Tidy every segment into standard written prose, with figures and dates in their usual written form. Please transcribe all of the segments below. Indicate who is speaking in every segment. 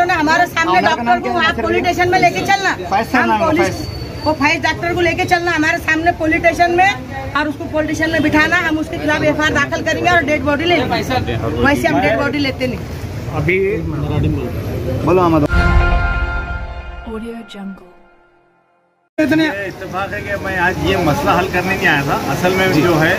Speaker 1: ने हमारे सामने डॉक्टर को वहाँ पुलिस स्टेशन में लेके चलना, हम पुलिस वो फाइज डॉक्टर को लेके चलना हमारे सामने पुलिस स्टेशन में और उसको पुलिस स्टेशन में बिठाना, हम उसके खिलाफ एफआईआर दाखिल करेंगे और डेड बॉडी लेंगे। वैसे हम डेड बॉडी लेते नहीं।
Speaker 2: अभी
Speaker 3: बोलो
Speaker 2: इतने इत्तेफाक है कि मैं आज ये मसला हल करने नहीं आया था। असल में जो है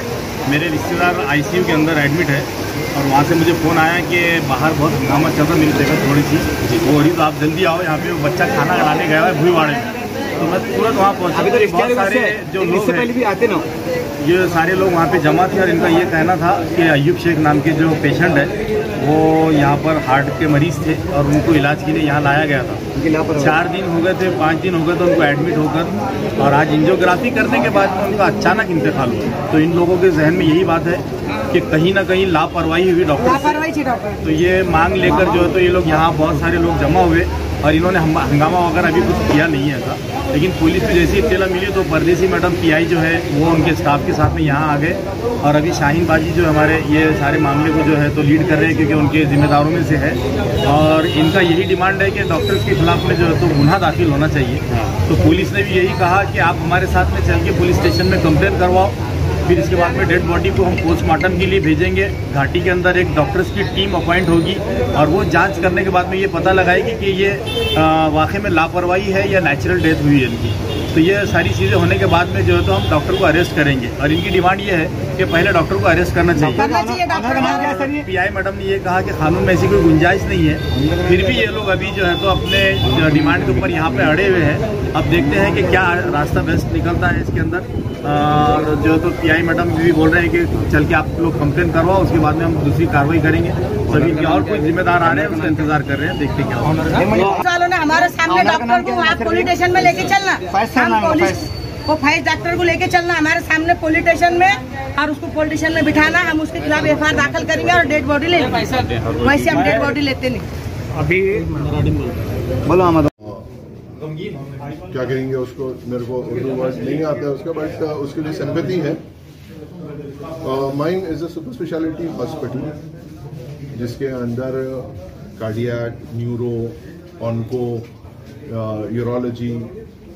Speaker 2: मेरे रिश्तेदार आईसीयू के अंदर एडमिट है और वहाँ से मुझे फ़ोन आया कि बाहर बहुत हंगामा चल रहा, मेरी तबीयत थोड़ी सी वो हो रही, तो आप जल्दी आओ यहाँ पे, वो बच्चा खाना खिलाने गया है भूईवाड़े में। तो मैं तुरंत वहाँ पहुँचा। अभी तो बहुत सारे जो लोग पहले भी आते ना, ये सारे लोग वहाँ पे जमा थे और इनका ये कहना था कि अयूब शेख नाम के जो पेशेंट है वो यहाँ पर हार्ट के मरीज़ थे और उनको इलाज के लिए यहाँ लाया गया था। 4 दिन हो गए थे, 5 दिन हो गए तो उनको एडमिट होकर, और आज एंजियोग्राफी करने के बाद में उनका अचानक इंतकाल हुआ। तो इन लोगों के जहन में यही बात है कि कहीं ना कहीं लापरवाही हुई डॉक्टर। तो ये मांग लेकर जो है तो ये लोग यहाँ बहुत सारे लोग जमा हुए और इन्होंने हंगामा वगैरह अभी कुछ किया नहीं है ऐसा। लेकिन पुलिस को जैसी इत्तला मिली तो परदेसी मैडम पीआई जो है वो उनके स्टाफ के साथ में यहाँ आ गए और अभी शाहीन बाजी जो हमारे ये सारे मामले को जो है तो लीड कर रहे हैं क्योंकि उनके जिम्मेदारों में से है। और इनका यही डिमांड है कि डॉक्टर्स के खिलाफ में जो है तो गुनाह दाखिल होना चाहिए। तो पुलिस ने भी यही कहा कि आप हमारे साथ में चल के पुलिस स्टेशन में कंप्लेन करवाओ, फिर इसके बाद में डेड बॉडी को हम पोस्टमार्टम के लिए भेजेंगे। घाटी के अंदर एक डॉक्टर्स की टीम अपॉइंट होगी और वो जांच करने के बाद में ये पता लगाएगी कि ये वाकई में लापरवाही है या नेचुरल डेथ हुई है इनकी। तो ये सारी चीज़ें होने के बाद में जो है तो हम डॉक्टर को अरेस्ट करेंगे और इनकी डिमांड ये है कि पहले डॉक्टर को अरेस्ट करना चाहिए। पीआई मैडम ने ये कहा कि कानून में ऐसी कोई गुंजाइश नहीं है, फिर भी ये लोग अभी जो है तो अपने डिमांड के ऊपर यहाँ पे अड़े हुए हैं। अब देखते हैं कि क्या रास्ता बेस्ट निकलता है इसके अंदर। जो तो पीआई मैडम भी बोल रहे हैं कि चल के आप लोग कंप्लेन करवाओ, उसके बाद में हम दूसरी कार्रवाई करेंगे। सभी के और कोई जिम्मेदार आ रहे हैं, उसका इंतजार कर रहे हैं, देखते क्या
Speaker 1: वालों ने हमारे सामने डॉक्टर को वहाँ पुलिस स्टेशन में लेके चलना, हम पुलिस वो फाइज डॉक्टर को लेके चलना हमारे सामने पुलिस स्टेशन में और उसको पुलिस स्टेशन में बिठाना, हम उसके खिलाफ एफआईआर दाखिल करेंगे और डेड बॉडी लेंगे। वैसे हम डेड बॉडी लेते नहीं।
Speaker 2: अभी
Speaker 3: बोलो
Speaker 4: क्या कहेंगे उसको, मेरे को उर्दू वर्ड नहीं आता है उसका, बट उसके लिए सिंपैथी है। Mine is a super speciality hospital जिसके अंदर cardiac, neuro, onco, urology,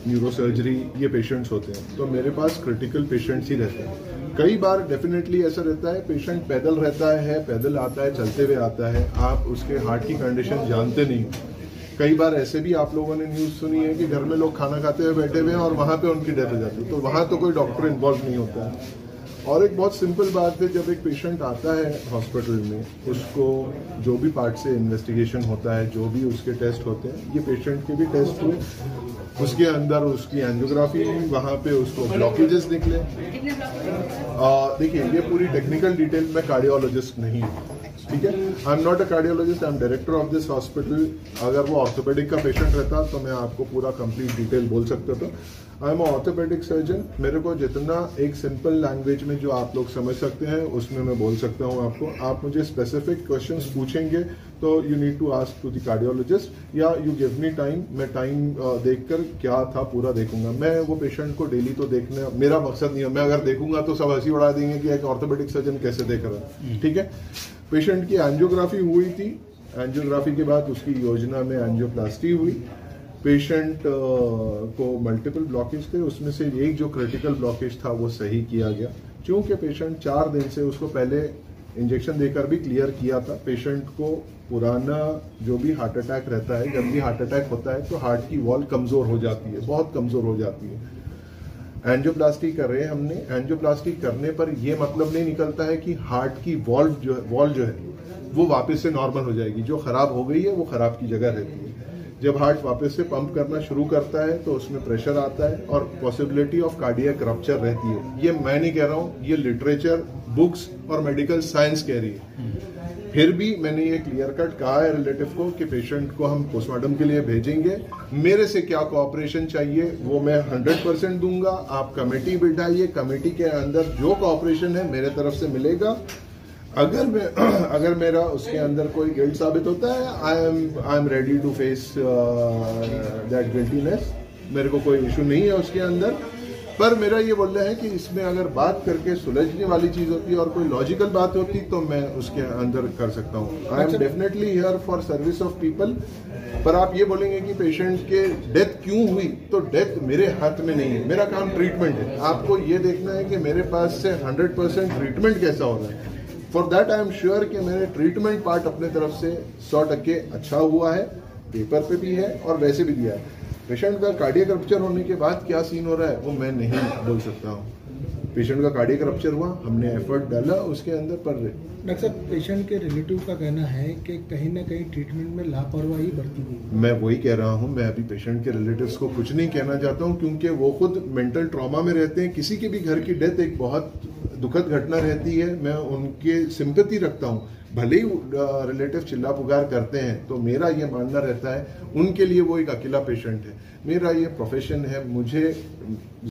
Speaker 4: neurosurgery ये पेशेंट्स होते हैं। तो मेरे पास क्रिटिकल पेशेंट्स ही रहते हैं। कई बार डेफिनेटली ऐसा रहता है पेशेंट पैदल रहता है, पैदल आता है, चलते हुए आता है, आप उसके हार्ट की कंडीशन जानते नहीं। कई बार ऐसे भी आप लोगों ने न्यूज़ सुनी है कि घर में लोग खाना खाते हुए बैठे हुए हैं और वहाँ पे उनकी डेथ हो जाती है, तो वहाँ तो कोई डॉक्टर इन्वॉल्व नहीं होता है। और एक बहुत सिंपल बात है, जब एक पेशेंट आता है हॉस्पिटल में, उसको जो भी पार्ट से इन्वेस्टिगेशन होता है, जो भी उसके टेस्ट होते हैं, ये पेशेंट के भी टेस्ट हुए, उसके अंदर उसकी एंजियोग्राफी हुई, वहाँ पे उसको ब्लॉकेजेस निकले। देखिए ये पूरी टेक्निकल डिटेल में कार्डियोलॉजिस्ट नहीं हूँ, ठीक है, I am not a cardiologist, I am director of this hospital. अगर वो ऑर्थोपेडिक का पेशेंट रहता तो मैं आपको पूरा कंप्लीट डिटेल बोल सकता था। I am orthopaedic surgeon. मेरे को जितना एक सिंपल लैंग्वेज में जो आप लोग समझ सकते हैं उसमें मैं बोल सकता हूँ आपको। आप मुझे स्पेसिफिक क्वेश्चंस पूछेंगे तो you need to ask to the cardiologist या यू गिव मी टाइम। मैं टाइम देखकर क्या था पूरा देखूंगा। मैं वो पेशेंट को डेली तो देखने मेरा मकसद नहीं है, मैं अगर देखूंगा तो सब हंसी उड़ा देंगे कि एक ऑर्थोपेडिक सर्जन कैसे देख रहा है, ठीक है। पेशेंट की एंजियोग्राफी हुई थी, एंजियोग्राफी के बाद उसकी योजना में एंजियोप्लास्टी हुई। पेशेंट को मल्टीपल ब्लॉकेज थे, उसमें से एक जो क्रिटिकल ब्लॉकेज था वो सही किया गया। चूंकि पेशेंट 4 दिन से, उसको पहले इंजेक्शन देकर भी क्लियर किया था। पेशेंट को पुराना जो भी हार्ट अटैक रहता है, जब भी हार्ट अटैक होता है तो हार्ट की वॉल कमजोर हो जाती है, बहुत कमजोर हो जाती है। एंजियोप्लास्टी कर रहे हैं हमने। एंजियोप्लास्टी करने पर यह मतलब नहीं निकलता है कि हार्ट की वॉल जो है वो वापस से नॉर्मल हो जाएगी। जो खराब हो गई है वो खराब की जगह रहती है। जब हार्ट वापस से पंप करना शुरू करता है तो उसमें प्रेशर आता है और पॉसिबिलिटी ऑफ कार्डियक रप्चर रहती है। ये मैं नहीं कह रहा हूँ, ये लिटरेचर, बुक्स और मेडिकल साइंस कह रही है। फिर भी मैंने ये क्लियर कट कहा है रिलेटिव को कि पेशेंट को हम पोस्टमार्टम के लिए भेजेंगे। मेरे से क्या कोऑपरेशन चाहिए वो मैं 100% दूंगा। आप कमेटी बिठाइए, कमेटी के अंदर जो कोऑपरेशन है मेरे तरफ से मिलेगा। अगर मेरा उसके अंदर कोई गिल्ट साबित होता है, I am ready to face that guiltiness. मेरे को कोई इशू नहीं है उसके अंदर। पर मेरा ये बोलना है कि इसमें अगर बात करके सुलझने वाली चीज होती है और कोई लॉजिकल बात होती तो मैं उसके अंदर कर सकता हूँ। I am definitely here for service of people. पर आप ये बोलेंगे कि पेशेंट के डेथ क्यों हुई, तो डेथ मेरे हाथ में नहीं है, मेरा काम ट्रीटमेंट है। आपको ये देखना है कि मेरे पास से 100% ट्रीटमेंट कैसा हो रहा है। For that I am sure कि मैंने ट्रीटमेंट पार्ट अपने तरफ से 100% अच्छा हुआ है, पेपर पे भी है और वैसे भी दिया है। पेशेंट का कार्डियक रप्चर होने के बाद क्या सीन हो रहा है वो मैं नहीं बोल सकता हूँ। पेशेंट का कार्डियक रप्चर हुआ, हमने एफर्ट डाला उसके अंदर, पर
Speaker 5: डॉक्टर साहब पेशेंट के रिलेटिव का कहना है कि कहीं ना कहीं ट्रीटमेंट में लापरवाही बरती गई।
Speaker 4: मैं वही कह रहा हूँ, मैं अभी पेशेंट के रिलेटिव्स को कुछ नहीं कहना चाहता हूँ क्योंकि वो खुद मेंटल ट्रॉमा में रहते हैं। किसी के भी घर की डेथ एक बहुत दुखद घटना रहती है, मैं उनके सिंपैथी रखता हूँ। भले ही रिलेटिव चिल्ला पुकार करते हैं तो मेरा ये मानना रहता है उनके लिए वो एक अकेला पेशेंट है। मेरा ये प्रोफेशन है, मुझे